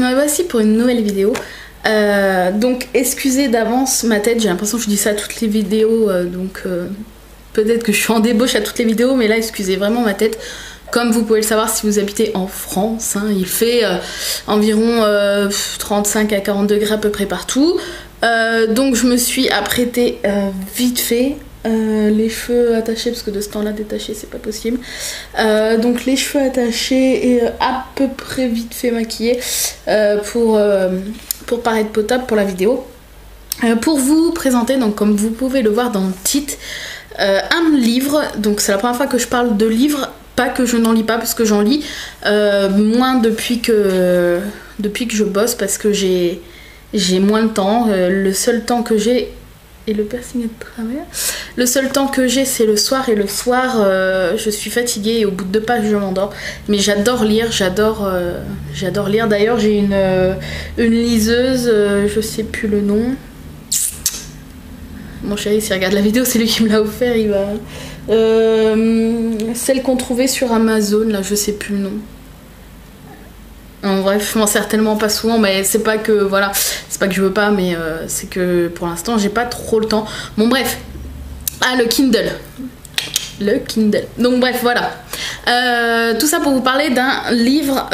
me voici pour une nouvelle vidéo. Donc excusez d'avance ma tête, j'ai l'impression que je dis ça à toutes les vidéos, peut-être que je suis en débauche à toutes les vidéos, mais là excusez vraiment ma tête. Comme vous pouvez le savoir si vous habitez en France, hein, il fait environ 35 à 40 degrés à peu près partout. Donc je me suis apprêtée vite fait. Les cheveux attachés, parce que de ce temps là détachés c'est pas possible, donc les cheveux attachés et à peu près vite fait maquillée pour paraître potable pour la vidéo, pour vous présenter, donc comme vous pouvez le voir dans le titre, un livre. Donc c'est la première fois que je parle de livres, pas que je n'en lis pas, parce que j'en lis moins depuis que je bosse, parce que j'ai moins de temps. Le seul temps que j'ai, et le piercing est de travers, le seul temps que j'ai c'est le soir, et le soir je suis fatiguée et au bout de 2 pages je m'endors. Mais j'adore lire, j'adore lire. D'ailleurs j'ai une liseuse, je sais plus le nom. Mon chéri s'il regarde la vidéo, c'est lui qui me l'a offert, il va... celle qu'on trouvait sur Amazon, là je sais plus le nom. Bref, je m'en sers tellement pas souvent, mais c'est pas que voilà, c'est pas que je veux pas, mais c'est que pour l'instant j'ai pas trop le temps. Bon bref, le Kindle. Donc bref, voilà. Tout ça pour vous parler d'un livre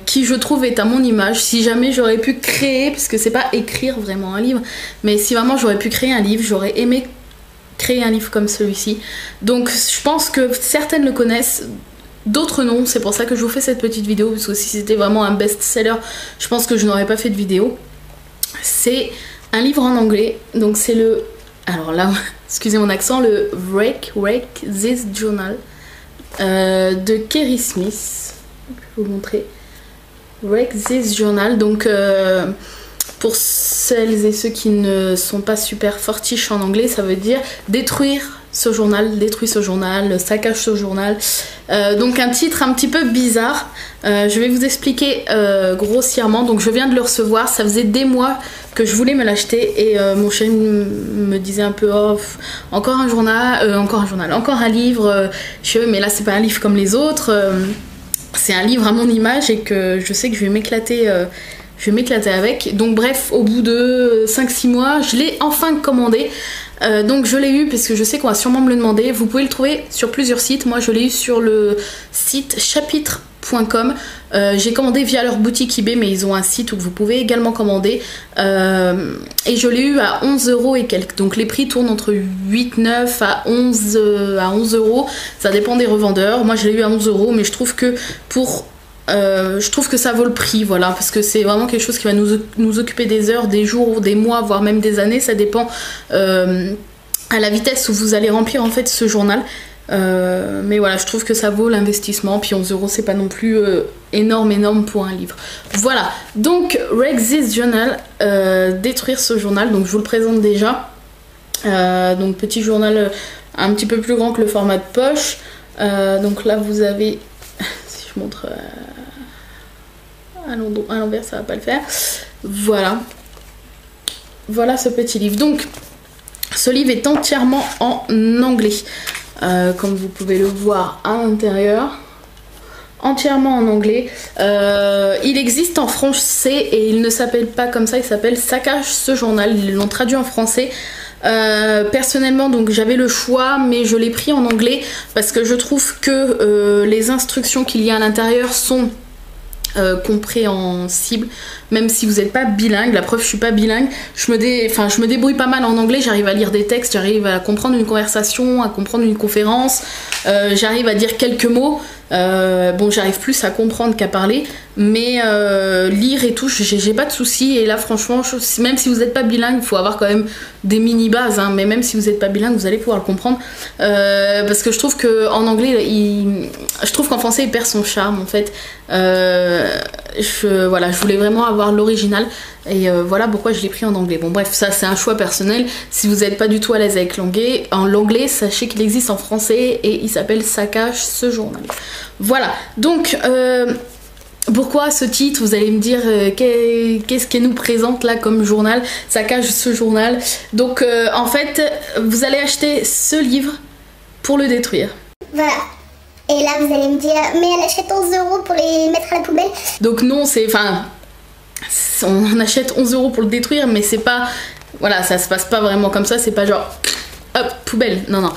qui je trouve est à mon image. Si jamais j'aurais pu créer, parce que c'est pas écrire vraiment un livre, mais si vraiment j'aurais pu créer un livre, j'aurais aimé créer un livre comme celui-ci. Donc je pense que certaines le connaissent, d'autres non, c'est pour ça que je vous fais cette petite vidéo, parce que si c'était vraiment un best-seller, je pense que je n'aurais pas fait de vidéo. C'est un livre en anglais, donc c'est le... Alors là, excusez mon accent, le Wreck This Journal de Kerry Smith. Je vais vous montrer. Wreck This Journal, donc pour celles et ceux qui ne sont pas super fortiches en anglais, ça veut dire détruire ce journal, détruis ce journal, saccage ce journal. Donc un titre un petit peu bizarre. Je vais vous expliquer grossièrement. Donc je viens de le recevoir, ça faisait des mois que je voulais me l'acheter, et mon chéri me disait un peu oh, encore un journal, encore un livre. Je sais mais là c'est pas un livre comme les autres, c'est un livre à mon image et que je sais que je vais m'éclater. Je vais m'éclater avec. Donc bref, au bout de 5-6 mois, je l'ai enfin commandé. Donc je l'ai eu parce que je sais qu'on va sûrement me le demander. Vous pouvez le trouver sur plusieurs sites. Moi je l'ai eu sur le site chapitre.com. J'ai commandé via leur boutique eBay, mais ils ont un site où vous pouvez également commander. Et je l'ai eu à 11 € et quelques. Donc les prix tournent entre 8,9 à 11 €. Ça dépend des revendeurs. Moi je l'ai eu à 11 €, mais je trouve que ça vaut le prix, voilà, parce que c'est vraiment quelque chose qui va nous occuper des heures, des jours, des mois, voire même des années. Ça dépend à la vitesse où vous allez remplir en fait ce journal. Mais voilà, je trouve que ça vaut l'investissement. Puis 11 € c'est pas non plus énorme pour un livre. Voilà, donc Wreck This Journal, détruire ce journal. Donc je vous le présente déjà. Donc petit journal un petit peu plus grand que le format de poche. Donc là vous avez, si je montre à l'envers ça va pas le faire, voilà ce petit livre. Donc ce livre est entièrement en anglais, comme vous pouvez le voir à l'intérieur, entièrement en anglais. Il existe en français et il ne s'appelle pas comme ça, il s'appelle Saccage ce journal, ils l'ont traduit en français. Personnellement donc j'avais le choix, mais je l'ai pris en anglais parce que je trouve que les instructions qu'il y a à l'intérieur sont compréhensibles, même si vous n'êtes pas bilingue. La preuve, je suis pas bilingue, je me débrouille pas mal en anglais, j'arrive à lire des textes, j'arrive à comprendre une conversation, à comprendre une conférence, j'arrive à dire quelques mots. Bon, j'arrive plus à comprendre qu'à parler, mais lire et tout, j'ai pas de soucis. Et là franchement, même si vous n'êtes pas bilingue, il faut avoir quand même des mini bases, hein, mais même si vous n'êtes pas bilingue, vous allez pouvoir le comprendre, parce que je trouve qu'en anglais, je trouve qu'en français il perd son charme en fait. Voilà, je voulais vraiment avoir l'original, et voilà pourquoi je l'ai pris en anglais. Bon bref, ça c'est un choix personnel. Si vous n'êtes pas du tout à l'aise avec l'anglais, sachez qu'il existe en français et il s'appelle Saccage ce journal. Voilà, donc pourquoi ce titre? Vous allez me dire qu'est-ce qu'elle nous présente là comme journal, Saccage ce journal. Donc en fait, vous allez acheter ce livre pour le détruire. Voilà. Et là vous allez me dire mais elle achète 11 € pour les mettre à la poubelle. Donc non, c'est, enfin, on achète 11 € pour le détruire, mais c'est pas, voilà, ça se passe pas vraiment comme ça, c'est pas genre hop, poubelle, non non,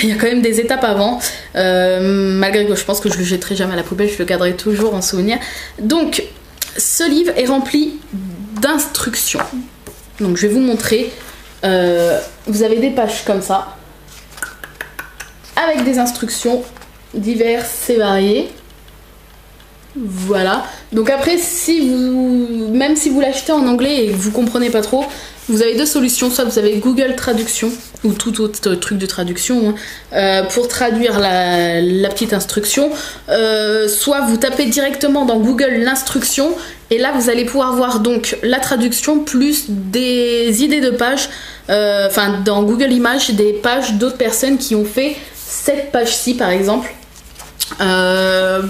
il y a quand même des étapes avant, malgré que je pense que je le jetterai jamais à la poubelle, je le garderai toujours en souvenir. Donc ce livre est rempli d'instructions, donc je vais vous montrer. Vous avez des pages comme ça avec des instructions diverses et variées. Voilà, donc après même si vous l'achetez en anglais et que vous comprenez pas trop, vous avez deux solutions. Soit vous avez Google Traduction ou tout autre truc de traduction pour traduire la petite instruction, soit vous tapez directement dans Google l'instruction et là vous allez pouvoir voir donc la traduction plus des idées de pages, enfin dans Google Images, des pages d'autres personnes qui ont fait cette page-ci par exemple.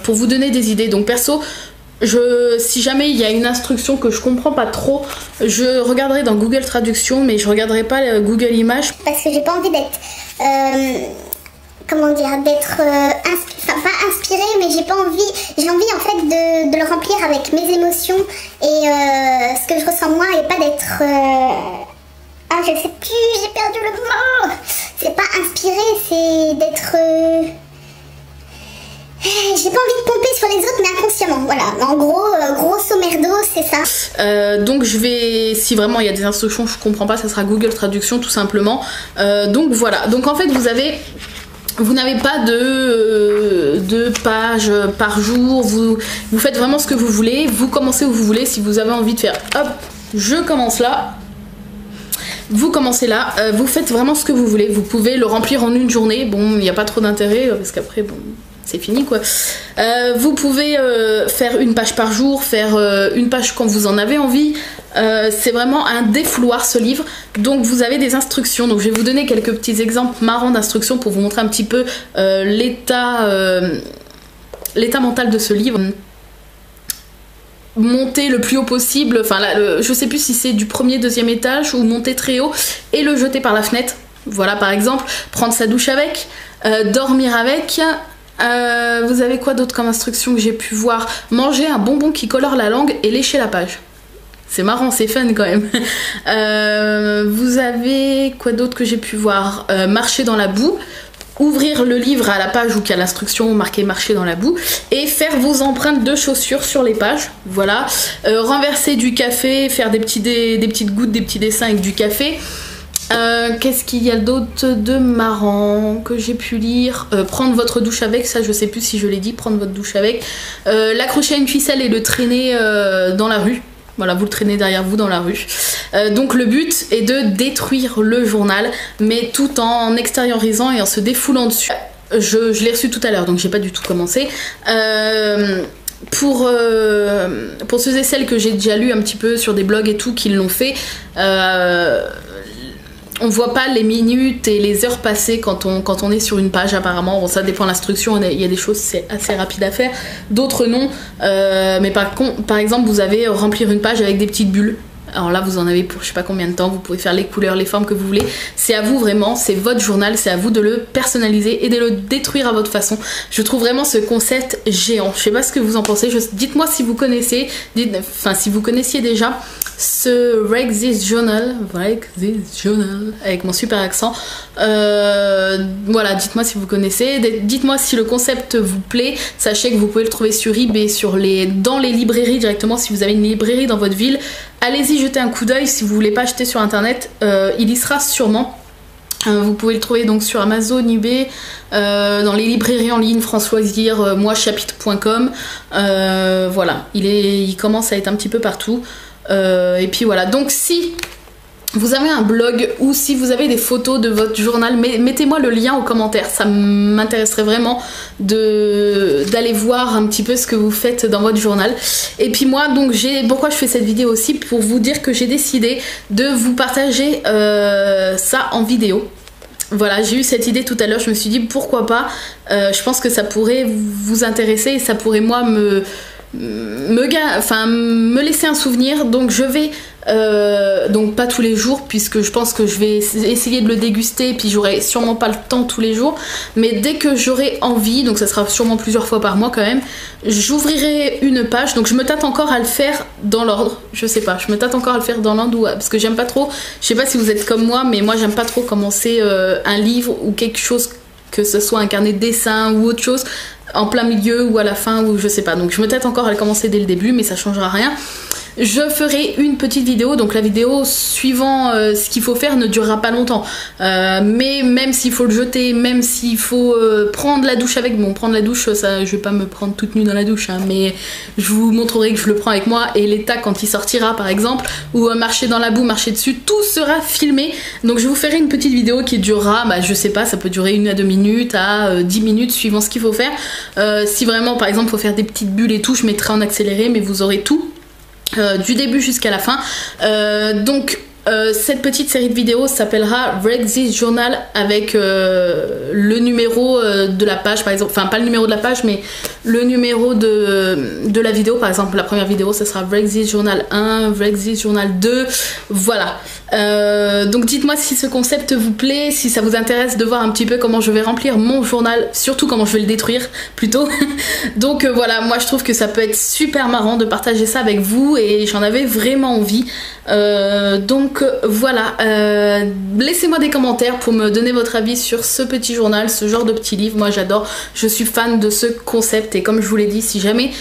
Pour vous donner des idées. Donc perso, si jamais il y a une instruction que je comprends pas trop, je regarderai dans Google Traduction, mais je regarderai pas Google Images. Parce que j'ai pas envie d'être comment dire, d'être enfin pas inspirée, mais j'ai envie en fait de le remplir avec mes émotions et ce que je ressens moi, et pas d'être ah je sais plus, j'ai perdu le mot, c'est pas inspiré, c'est d'être j'ai pas envie de pomper sur les autres, mais inconsciemment, voilà. En gros, grosso merdo, c'est ça. Donc je vais, si vraiment il y a des instructions que je comprends pas, ça sera Google Traduction tout simplement. Donc voilà, donc en fait vous n'avez pas de pages par jour, vous faites vraiment ce que vous voulez, vous commencez où vous voulez. Si vous avez envie de faire, hop, je commence là, vous commencez là, vous faites vraiment ce que vous voulez. Vous pouvez le remplir en une journée, bon, il n'y a pas trop d'intérêt, parce qu'après, bon... c'est fini quoi. Vous pouvez faire une page par jour, faire une page quand vous en avez envie. C'est vraiment un défouloir ce livre. Donc vous avez des instructions. Donc je vais vous donner quelques petits exemples marrants d'instructions pour vous montrer un petit peu l'état mental de ce livre. Monter le plus haut possible, enfin là, je sais plus si c'est du premier, deuxième étage ou monter très haut et le jeter par la fenêtre. Voilà par exemple, prendre sa douche avec, dormir avec. Vous avez quoi d'autre comme instruction que j'ai pu voir? Manger un bonbon qui colore la langue et lécher la page. C'est marrant, c'est fun quand même. Vous avez quoi d'autre que j'ai pu voir? Marcher dans la boue, ouvrir le livre à la page où il y a l'instruction marquée marcher dans la boue et faire vos empreintes de chaussures sur les pages. Voilà. Renverser du café, faire des petites gouttes, des petits dessins avec du café. Qu'est-ce qu'il y a d'autre de marrant que j'ai pu lire? Prendre votre douche avec, ça je sais plus si je l'ai dit, prendre votre douche avec. L'accrocher à une ficelle et le traîner dans la rue. Voilà, vous le traînez derrière vous dans la rue. Donc le but est de détruire le journal, mais tout en extériorisant et en se défoulant dessus. Je l'ai reçu tout à l'heure, donc j'ai pas du tout commencé. Pour ceux et celles que j'ai déjà lu un petit peu sur des blogs et tout qui l'ont fait, on voit pas les minutes et les heures passées quand on est sur une page apparemment. Bon, ça dépend de l'instruction, il y a des choses c'est assez rapide à faire, d'autres non. Mais par exemple vous avez remplir une page avec des petites bulles. Alors là vous en avez pour je sais pas combien de temps, vous pouvez faire les couleurs, les formes que vous voulez. C'est à vous vraiment, c'est votre journal, c'est à vous de le personnaliser et de le détruire à votre façon. Je trouve vraiment ce concept géant. Je sais pas ce que vous en pensez, dites-moi si vous connaissez, enfin si vous connaissiez déjà ce Write This Journal, avec mon super accent. Voilà, dites-moi si vous connaissez, dites-moi si le concept vous plaît. Sachez que vous pouvez le trouver sur eBay, dans les librairies directement. Si vous avez une librairie dans votre ville, allez-y jeter un coup d'œil. Si vous voulez pas acheter sur internet, il y sera sûrement. Vous pouvez le trouver donc sur Amazon, eBay, dans les librairies en ligne, Françoisir, moichapitre.com. Voilà, il commence à être un petit peu partout. Et puis voilà, donc si vous avez un blog ou si vous avez des photos de votre journal, mettez-moi le lien en commentaire, ça m'intéresserait vraiment d'aller voir un petit peu ce que vous faites dans votre journal. Et puis moi, donc pourquoi je fais cette vidéo aussi, pour vous dire que j'ai décidé de vous partager ça en vidéo. Voilà, j'ai eu cette idée tout à l'heure, je me suis dit pourquoi pas, je pense que ça pourrait vous intéresser et ça pourrait moi me laisser un souvenir. Donc je vais donc pas tous les jours, puisque je pense que je vais essayer de le déguster et puis j'aurai sûrement pas le temps tous les jours, mais dès que j'aurai envie, donc ça sera sûrement plusieurs fois par mois quand même, j'ouvrirai une page. Donc je me tâte encore à le faire dans l'ordre, je sais pas, je me tâte encore à le faire dans l'ordre parce que j'aime pas trop, je sais pas si vous êtes comme moi, mais moi j'aime pas trop commencer un livre ou quelque chose, que ce soit un carnet de dessin ou autre chose, en plein milieu ou à la fin, ou je sais pas. Donc je me tâte encore à le commencer dès le début, mais ça changera rien. Je ferai une petite vidéo, donc la vidéo suivant ce qu'il faut faire ne durera pas longtemps, mais même s'il faut le jeter, même s'il faut prendre la douche avec, bon, prendre la douche, ça, je vais pas me prendre toute nue dans la douche, hein, mais je vous montrerai que je le prends avec moi, et l'état quand il sortira par exemple, ou marcher dans la boue, marcher dessus, tout sera filmé. Donc je vous ferai une petite vidéo qui durera, bah, je sais pas, ça peut durer 1 à 2 minutes à 10 minutes suivant ce qu'il faut faire. Si vraiment par exemple faut faire des petites bulles et tout, je mettrai en accéléré, mais vous aurez tout. Du début jusqu'à la fin. Cette petite série de vidéos s'appellera Break This Journal, avec le numéro de la page par exemple, enfin pas le numéro de la page mais le numéro de la vidéo. Par exemple la première vidéo ça sera Break This Journal 1, Break This Journal 2, voilà. Donc dites-moi si ce concept vous plaît, si ça vous intéresse de voir un petit peu comment je vais remplir mon journal, surtout comment je vais le détruire plutôt. Donc voilà, moi je trouve que ça peut être super marrant de partager ça avec vous et j'en avais vraiment envie. Donc voilà, laissez-moi des commentaires pour me donner votre avis sur ce petit journal, ce genre de petit livre. Moi j'adore, je suis fan de ce concept, et comme je vous l'ai dit, si jamais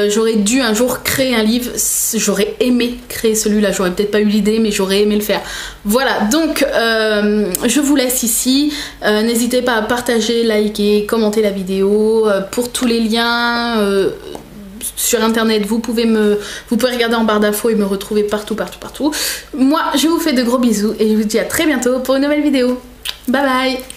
j'aurais dû un jour créer un livre, j'aurais aimé créer celui-là. J'aurais peut-être pas eu l'idée, mais j'aurais aimé le faire. Voilà, donc je vous laisse ici. N'hésitez pas à partager, liker, commenter la vidéo. Pour tous les liens sur internet, vous pouvez regarder en barre d'infos et me retrouver partout. Moi je vous fais de gros bisous et je vous dis à très bientôt pour une nouvelle vidéo. Bye bye.